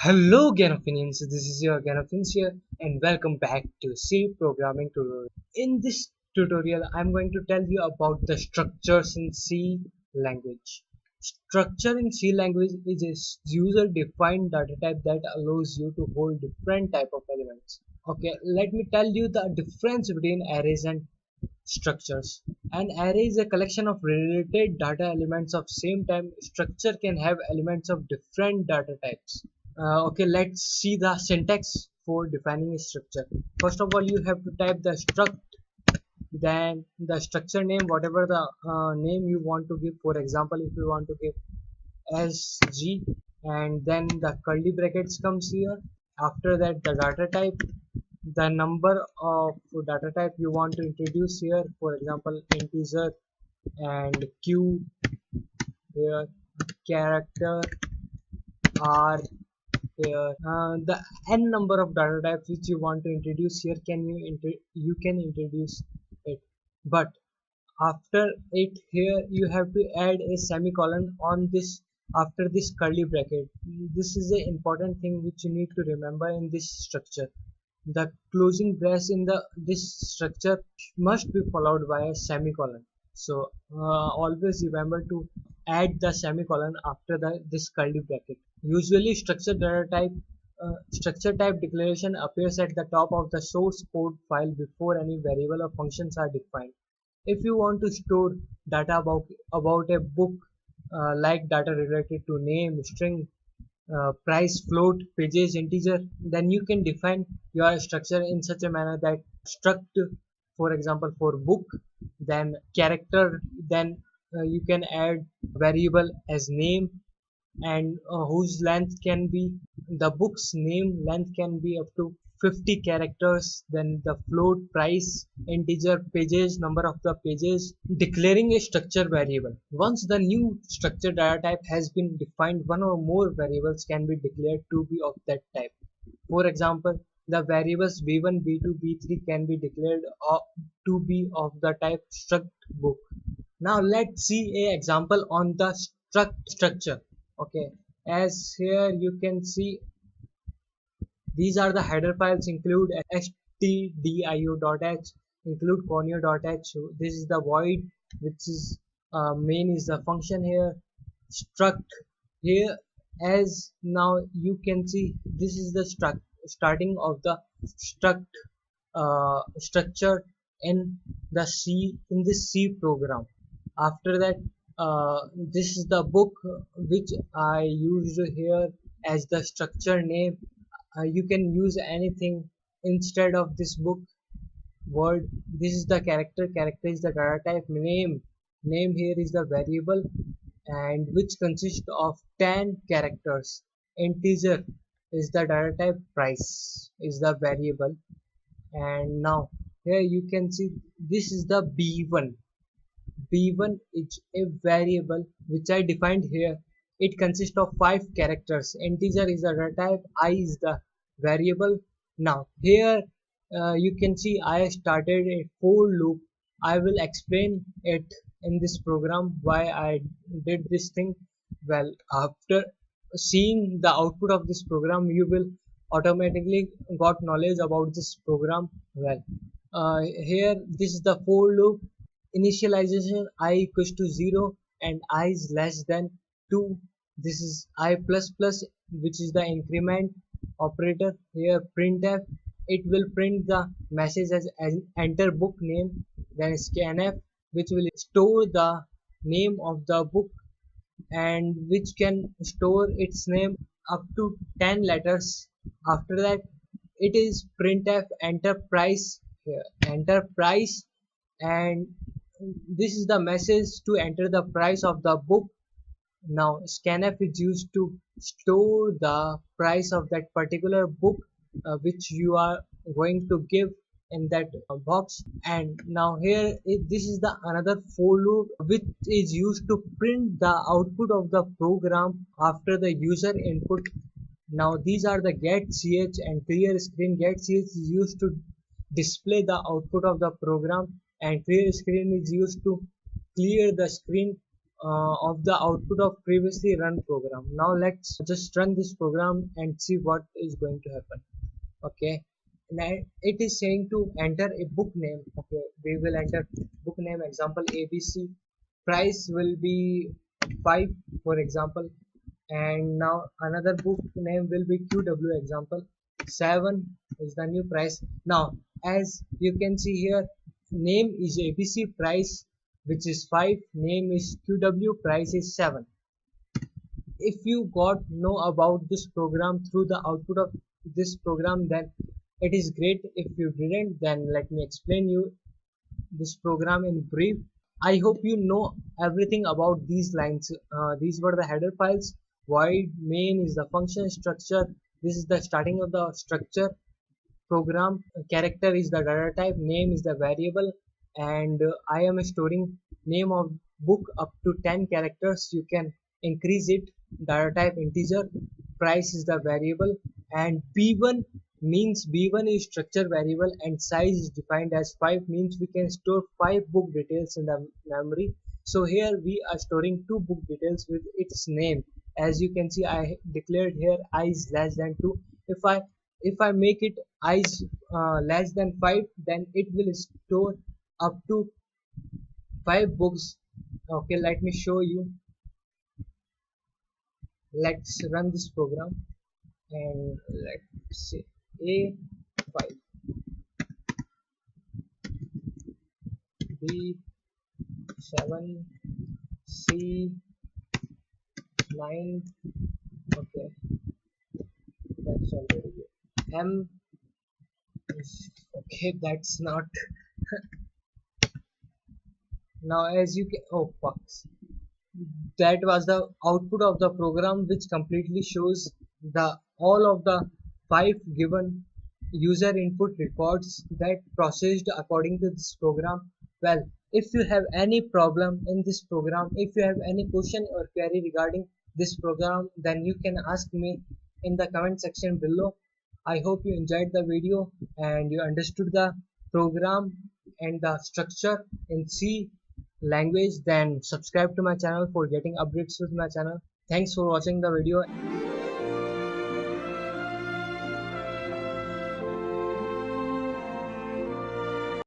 Hello Ganofins, this is your Ganofins here and welcome back to C programming tutorial. In this tutorial I'm going to tell you about the structures in C language. Structure in C language is a user defined data type that allows you to hold different type of elements. Okay, let me tell you the difference between arrays and structures. An array is a collection of related data elements of same time. Structure can have elements of different data types. Okay, let's see the syntax for defining a structure. First of all, you have to type the struct, then the structure name, whatever the name you want to give. For example, if you want to give SG, and then the curly brackets comes here. After that, the data type, the number of data type you want to introduce here. For example, integer and Q here, character R here, the n number of data types which you want to introduce here, you can introduce it, but after it here you have to add a semicolon on this after this curly bracket. This is an important thing which you need to remember in this structure. The closing brace in the this structure must be followed by a semicolon. So always remember to add the semicolon after this curly bracket. Usually structure type declaration appears at the top of the source code file before any variable or functions are defined. If you want to store data about a book, like data related to name, string, price, float, pages, integer, then you can define your structure in such a manner that struct, for example, for book, then character, then you can add variable as name, and whose length can be, the book's name length can be up to 50 characters, then the float, price, integer, pages, number of the pages. Declaring a structure variable. Once the new structure data type has been defined, one or more variables can be declared to be of that type. For example, the variables b1, b2, b3 can be declared to be of the type struct book. Now let's see a example on the structure. Okay, as here you can see, these are the header files, include stdio.h, include conio.h. This is the void, which is main is the function here. Struct here, as now you can see, this is the starting of the struct structure in the C, in this C program. After that, this is the book which I used here as the structure name. You can use anything instead of this book word. This is the character is the data type, name here is the variable, and which consists of 10 characters. Integer is the data type, price is the variable, and now here you can see this is the b1. b1 is a variable which I defined here. It consists of 5 characters. Integer is the data type, I is the variable. Now here you can see I started a for loop. I will explain it in this program why I did this thing. Well, after seeing the output of this program, you will automatically got knowledge about this program. Well, here this is the for loop. Initialization I equals to 0 and I is less than 2. This is I plus plus, which is the increment operator. Here printf, it will print the message as enter book name. Then scanf, which will store the name of the book and which can store its name up to 10 letters. After that, it is printf enter price. Here enter price, and this is the message to enter the price of the book. Now scanf is used to store the price of that particular book which you are going to give in that box. And now here this is the another for loop which is used to print the output of the program after the user input. Now these are the get ch and clear screen. Get ch is used to display the output of the program, and clear screen is used to clear the screen of the output of previously run program. Now let's just run this program and see what is going to happen. Okay, now it is saying to enter a book name. Okay, we will enter book name, example ABC. Price will be 5 for example, and now another book name will be QW, example 7 is the new price. Now as you can see here, name is ABC, price which is 5, name is QW, price is 7. If you got know about this program through the output of this program, then it is great. If you didn't, then let me explain you this program in brief. I hope you know everything about these lines. These were the header files. Void main is the function structure. This is the starting of the structure program. Character is the data type, name is the variable, and I am storing name of book up to 10 characters. You can increase it. Data type integer, price is the variable, and b1 means b1 is structure variable, and size is defined as 5, means we can store 5 book details in the memory. So here we are storing 2 book details with its name. As you can see, I declared here I is less than 2. If I make it I is less than 5, then it will store up to 5 books. Okay, let me show you. Let's run this program and let's say A5, B7, C9. Okay, that's already good. M is okay, that's not. Now as you can, oh fuck, that was the output of the program, which completely shows the all of the 5 given user input records that processed according to this program. Well, if you have any problem in this program, if you have any question or query regarding this program, then you can ask me in the comment section below. I hope you enjoyed the video and you understood the program and the structure in C language. Then subscribe to my channel for getting updates with my channel. Thanks for watching the video.